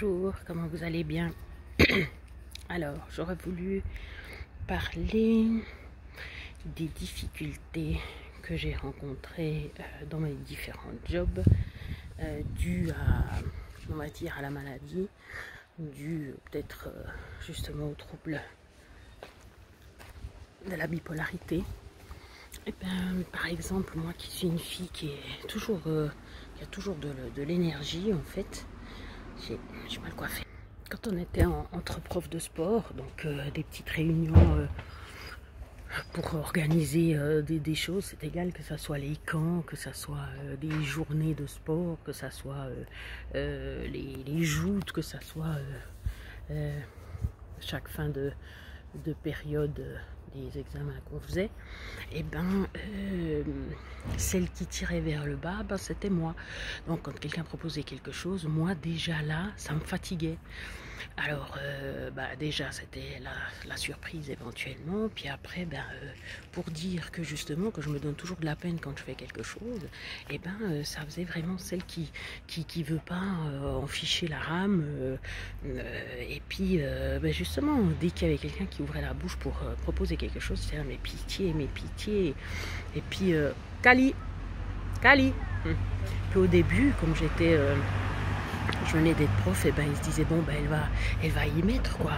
Bonjour, comment vous allez bien? Alors, j'aurais voulu parler des difficultés que j'ai rencontrées dans mes différents jobs dues à, on va dire, à la maladie, dues peut-être justement au trouble de la bipolarité. Et ben, par exemple, moi qui suis une fille qui est toujours, qui a toujours de l'énergie en fait, j'ai mal coiffé. Quand on était entre profs de sport, donc des petites réunions pour organiser des choses, c'est égal que ce soit les camps, que ce soit des journées de sport, que ce soit les joutes, que ce soit chaque fin de période des examens qu'on faisait, et ben celle qui tirait vers le bas, ben, c'était moi. Donc quand quelqu'un proposait quelque chose, moi déjà là, ça me fatiguait. Alors déjà c'était la surprise éventuellement, puis après pour dire que justement que je me donne toujours de la peine quand je fais quelque chose, et ça faisait vraiment celle qui veut pas en ficher la rame, et puis justement dès qu'il y avait quelqu'un qui ouvrait la bouche pour proposer quelque chose, c'était mais pitié, et puis Cali. Puis au début, comme je venais d'être prof, et ils se disaient bon elle va y mettre quoi,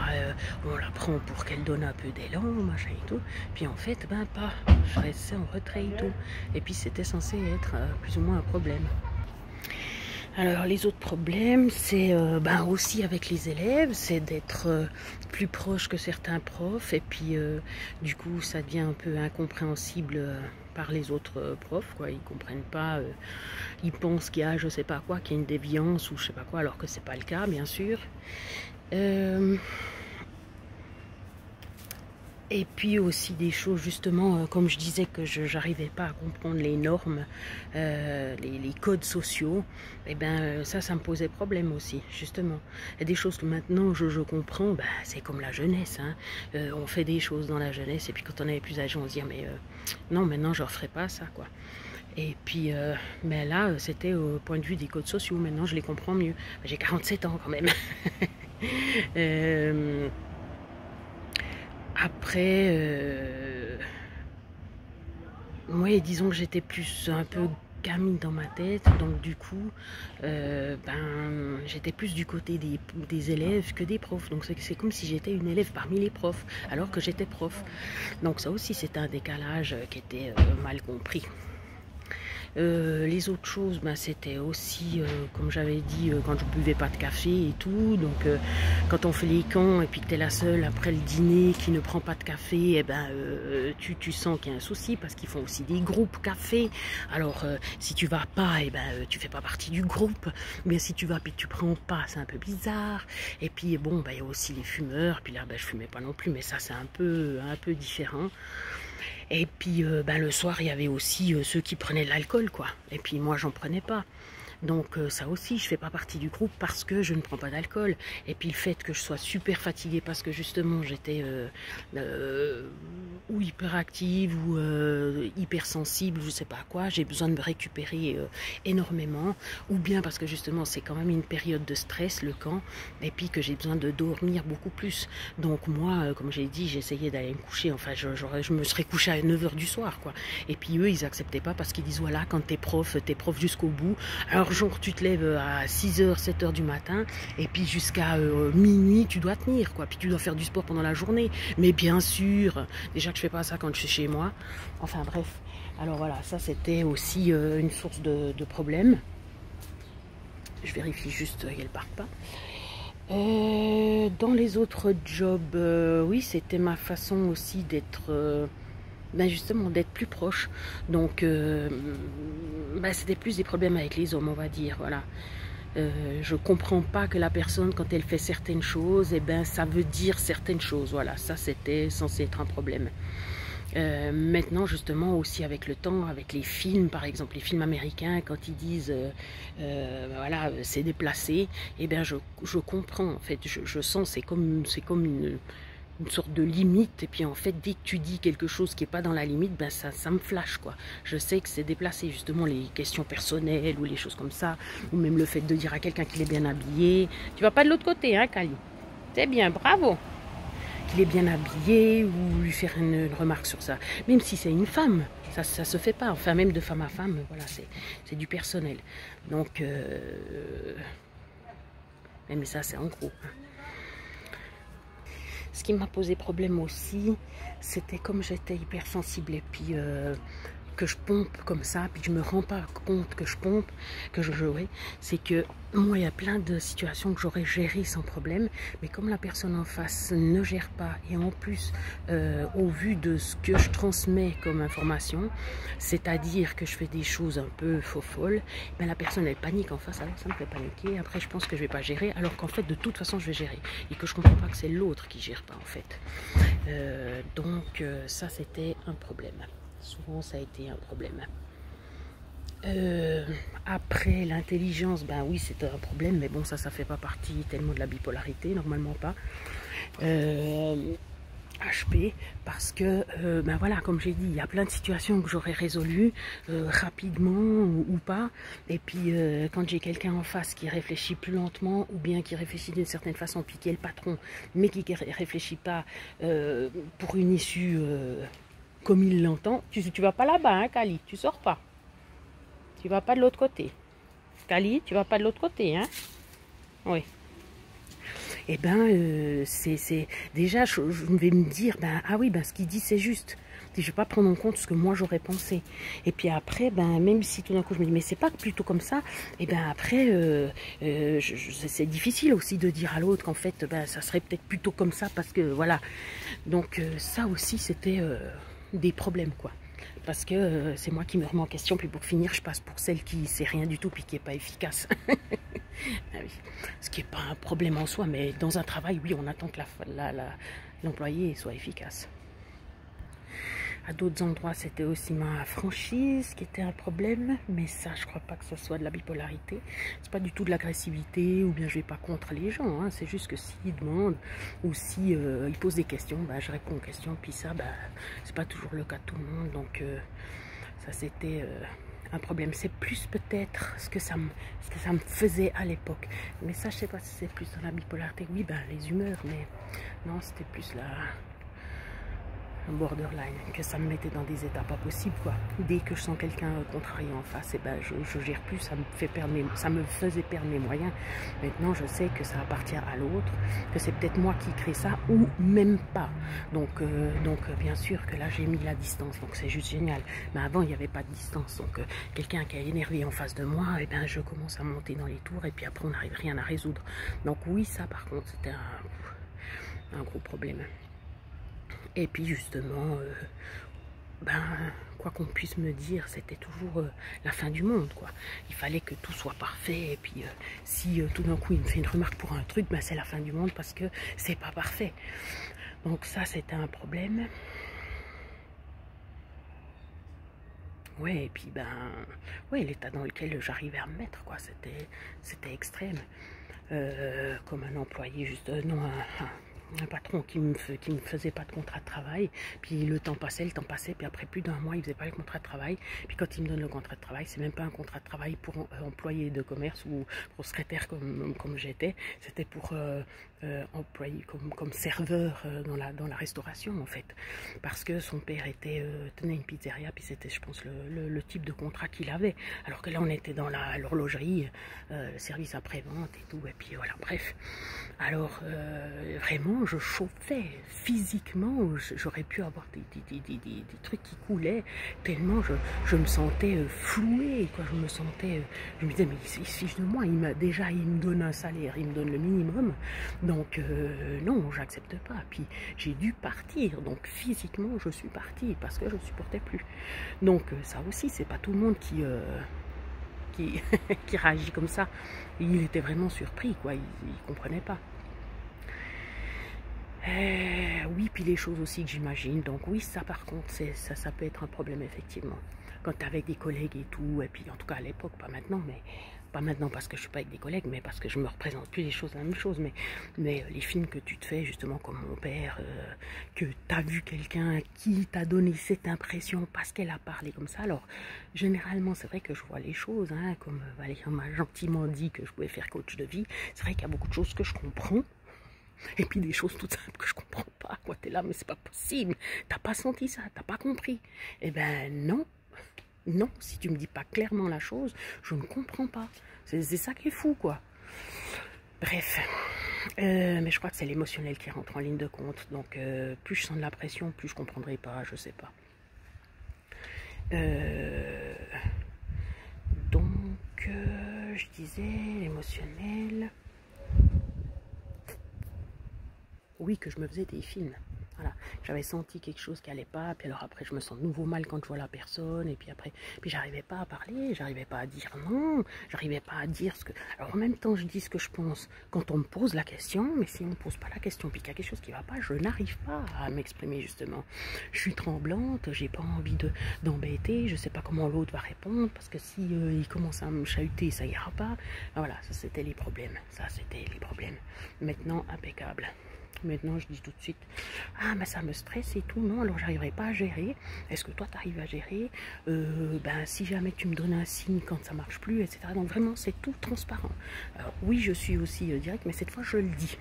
on la prend pour qu'elle donne un peu d'élan, machin et tout. Puis en fait pas, je restais en retrait et tout. Et puis c'était censé être plus ou moins un problème. Alors les autres problèmes, c'est aussi avec les élèves, c'est d'être plus proche que certains profs, et puis du coup ça devient un peu incompréhensible par les autres profs, quoi. Ils comprennent pas, ils pensent qu'il y a je sais pas quoi, qu'il y a une déviance ou je sais pas quoi, alors que c'est pas le cas, bien sûr. Et puis aussi des choses justement, comme je disais que je n'arrivais pas à comprendre les normes, les codes sociaux, et ça me posait problème aussi, justement. Et des choses que maintenant je comprends, c'est comme la jeunesse, hein. On fait des choses dans la jeunesse, et puis quand on est plus âgé, on se dit mais non, maintenant je ne referai pas ça, quoi. Et puis là, c'était au point de vue des codes sociaux, maintenant je les comprends mieux. J'ai 47 ans quand même. Après, moi, disons que j'étais plus un peu gamine dans ma tête, donc du coup, j'étais plus du côté des élèves que des profs. Donc c'est comme si j'étais une élève parmi les profs, alors que j'étais prof. Donc ça aussi, c'était un décalage qui était mal compris. Les autres choses, c'était aussi, comme j'avais dit, quand je buvais pas de café et tout. Donc, quand on fait les camps et puis que tu es la seule après le dîner qui ne prend pas de café, tu sens qu'il y a un souci parce qu'ils font aussi des groupes café. Alors, si tu vas pas, tu fais pas partie du groupe. Mais si tu vas et tu prends pas, c'est un peu bizarre. Et puis, bon, il y a aussi les fumeurs. Puis là, je fumais pas non plus, mais ça, c'est un peu différent. Et puis le soir, il y avait aussi ceux qui prenaient de l'alcool, quoi. Et puis moi, j'en prenais pas. Donc ça aussi, je fais pas partie du groupe parce que je ne prends pas d'alcool. Et puis le fait que je sois super fatiguée parce que justement j'étais ou hyperactive ou hypersensible, je sais pas quoi, j'ai besoin de me récupérer énormément. Ou bien parce que justement c'est quand même une période de stress, le camp, et puis que j'ai besoin de dormir beaucoup plus. Donc moi, comme j'ai dit, j'essayais d'aller me coucher, enfin je me serais couchée à 9 h du soir, quoi. Et puis eux, ils acceptaient pas parce qu'ils disent voilà, quand t'es prof jusqu'au bout. Alors genre tu te lèves à 6 h, 7 h du matin, et puis jusqu'à minuit tu dois tenir, quoi. Puis tu dois faire du sport pendant la journée. Mais bien sûr, déjà que je fais pas ça quand je suis chez moi. Enfin bref, alors voilà, ça c'était aussi une source de problème. Je vérifie juste qu'elle parte pas. Dans les autres jobs, oui, c'était ma façon aussi d'être... justement d'être plus proche. Donc c'était plus des problèmes avec les hommes, on va dire, voilà. Je comprends pas que la personne, quand elle fait certaines choses, ça veut dire certaines choses, voilà. Ça, c'était censé être un problème. Maintenant, justement, aussi avec le temps, avec les films, par exemple, les films américains, quand ils disent voilà, c'est déplacé, je comprends, en fait, je sens, c'est comme une sorte de limite. Et puis en fait, dès que tu dis quelque chose qui n'est pas dans la limite, ben ça me flash, quoi. Je sais que c'est déplacé, justement, les questions personnelles ou les choses comme ça. Ou même le fait de dire à quelqu'un qu'il est bien habillé. Tu vas pas de l'autre côté, hein, Kali? C'est bien, bravo. Qu'il est bien habillé ou lui faire une remarque sur ça. Même si c'est une femme, ça se fait pas. Enfin, même de femme à femme, voilà, c'est du personnel. Donc, mais ça, c'est en gros. Ce qui m'a posé problème aussi, c'était comme j'étais hypersensible et puis que je pompe comme ça, puis je me rends pas compte que je pompe, que je jouais, c'est que moi il y a plein de situations que j'aurais gérées sans problème, mais comme la personne en face ne gère pas, et en plus au vu de ce que je transmets comme information, c'est-à-dire que je fais des choses un peu faux-folles, ben la personne elle panique en face, alors ça me fait paniquer, après je pense que je vais pas gérer, alors qu'en fait de toute façon je vais gérer, et que je comprends pas que c'est l'autre qui gère pas en fait. Donc ça c'était un problème. Souvent, ça a été un problème. Après, l'intelligence, ben oui, c'était un problème, mais bon, ça fait pas partie tellement de la bipolarité, normalement pas. HP, parce que, ben voilà, comme j'ai dit, il y a plein de situations que j'aurais résolues rapidement ou pas. Et puis, quand j'ai quelqu'un en face qui réfléchit plus lentement, ou bien qui réfléchit d'une certaine façon, puis qui est le patron, mais qui réfléchit pas pour une issue... comme il l'entend. Tu vas pas là-bas, hein, Kali, tu sors pas. Tu vas pas de l'autre côté. Kali, tu vas pas de l'autre côté, hein. Oui. Eh ben, c'est déjà, je vais me dire, ben, ah oui, ben, ce qu'il dit, c'est juste. Je vais pas prendre en compte ce que moi j'aurais pensé. Et puis après, ben, même si tout d'un coup je me dis, mais c'est pas plutôt comme ça, et ben après, c'est difficile aussi de dire à l'autre qu'en fait, ben, ça serait peut-être plutôt comme ça, parce que voilà. Donc ça aussi, c'était des problèmes, quoi. Parce que c'est moi qui me remets en question, puis pour finir, je passe pour celle qui sait rien du tout, puis qui n'est pas efficace. Ah oui. Ce qui n'est pas un problème en soi, mais dans un travail, oui, on attend que l'employé soit efficace. À d'autres endroits, c'était aussi ma franchise qui était un problème, mais ça, je crois pas que ce soit de la bipolarité. C'est pas du tout de l'agressivité, ou bien je vais pas contre les gens, hein. C'est juste que s'ils demandent, ou si ils posent des questions, bah, je réponds aux questions, puis ça, bah, c'est pas toujours le cas de tout le monde, donc ça c'était un problème. C'est plus peut-être ce que ça me faisait à l'époque, mais ça, je sais pas si c'est plus dans la bipolarité. Oui, ben les humeurs, mais non, c'était plus la... borderline, que ça me mettait dans des états pas possibles, quoi. Dès que je sens quelqu'un contrarié en face, et ben je gère plus, ça me faisait perdre mes moyens. Maintenant je sais que ça appartient à l'autre, que c'est peut-être moi qui crée ça, ou même pas. Donc bien sûr que là j'ai mis la distance, donc c'est juste génial. Mais avant il n'y avait pas de distance, donc quelqu'un qui est énervé en face de moi, et ben je commence à monter dans les tours, et puis après on n'arrive rien à résoudre. Donc oui, ça par contre c'était un gros problème. Et puis justement, ben, quoi qu'on puisse me dire, c'était toujours la fin du monde, quoi. Il fallait que tout soit parfait, et puis si tout d'un coup il me fait une remarque pour un truc, ben c'est la fin du monde parce que c'est pas parfait. Donc ça, c'était un problème. Ouais, et puis ben, ouais, l'état dans lequel j'arrivais à me mettre, quoi, c'était extrême. Comme un employé, juste, non, un patron qui me faisait pas de contrat de travail, puis le temps passait, puis après plus d'un mois il faisait pas le contrat de travail, puis quand il me donne le contrat de travail, c'est même pas un contrat de travail pour employé de commerce ou pour secrétaire comme j'étais, c'était pour employé comme serveur dans la restauration en fait, parce que son père tenait une pizzeria, puis c'était je pense le type de contrat qu'il avait, alors que là on était dans l'horlogerie, service après-vente et tout, et puis voilà, bref. Alors vraiment je chauffais physiquement, j'aurais pu avoir des trucs qui coulaient, tellement je me sentais flouée, quoi. Je me disais, mais il se fiche de moi, il me donne un salaire, il me donne le minimum, donc non, j'accepte pas. Puis j'ai dû partir, donc physiquement je suis partie, parce que je ne supportais plus. Donc ça aussi, c'est pas tout le monde qui réagit comme ça. Il était vraiment surpris, quoi, il comprenait pas. Oui, puis les choses aussi que j'imagine. Donc oui, ça par contre, ça peut être un problème effectivement. Quand t'es avec des collègues et tout, et puis en tout cas à l'époque, pas maintenant, mais Pas maintenant parce que je suis pas avec des collègues, mais parce que je me représente plus les choses la même chose. Mais les films que tu te fais, justement, comme mon père, que tu as vu quelqu'un qui t'a donné cette impression parce qu'elle a parlé comme ça. Alors, généralement, c'est vrai que je vois les choses, hein, comme Valérie m'a gentiment dit que je pouvais faire coach de vie. C'est vrai qu'il y a beaucoup de choses que je comprends. Et puis des choses toutes simples que je comprends pas. Quoi, t'es là, mais c'est pas possible. T'as pas senti ça, t'as pas compris. Eh ben non. Non, si tu me dis pas clairement la chose, je ne comprends pas. C'est ça qui est fou, quoi. Bref. Mais je crois que c'est l'émotionnel qui rentre en ligne de compte. Donc, plus je sens de la pression, plus je comprendrai pas, je sais pas. Donc, je disais, l'émotionnel. Oui, que je me faisais des films. Voilà, j'avais senti quelque chose qui allait pas, puis alors après je me sens de nouveau mal quand je vois la personne, et puis après, puis j'arrivais pas à parler, j'arrivais pas à dire non, j'arrivais pas à dire ce que... Alors en même temps je dis ce que je pense quand on me pose la question, mais si on me pose pas la question, puis qu'il y a quelque chose qui va pas, je n'arrive pas à m'exprimer justement. Je suis tremblante, j'ai pas envie d'embêter, je sais pas comment l'autre va répondre, parce que si il commence à me chahuter, ça ira pas. Voilà, ça c'était les problèmes, ça c'était les problèmes. Maintenant, impeccable. Maintenant, je dis tout de suite, ah, mais ça me stresse et tout, non, alors j'arriverai pas à gérer. Est-ce que toi, tu arrives à gérer? Ben, si jamais tu me donnes un signe quand ça marche plus, etc. Donc vraiment, c'est tout transparent. Alors, oui, je suis aussi direct, mais cette fois, je le dis.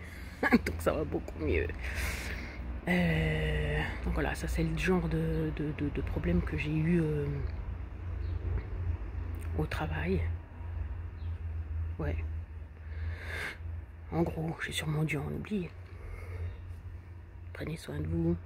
Donc ça va beaucoup mieux. Donc voilà, ça c'est le genre de problème que j'ai eu au travail. Ouais. En gros, j'ai sûrement dû en oublier. Prenez soin de vous.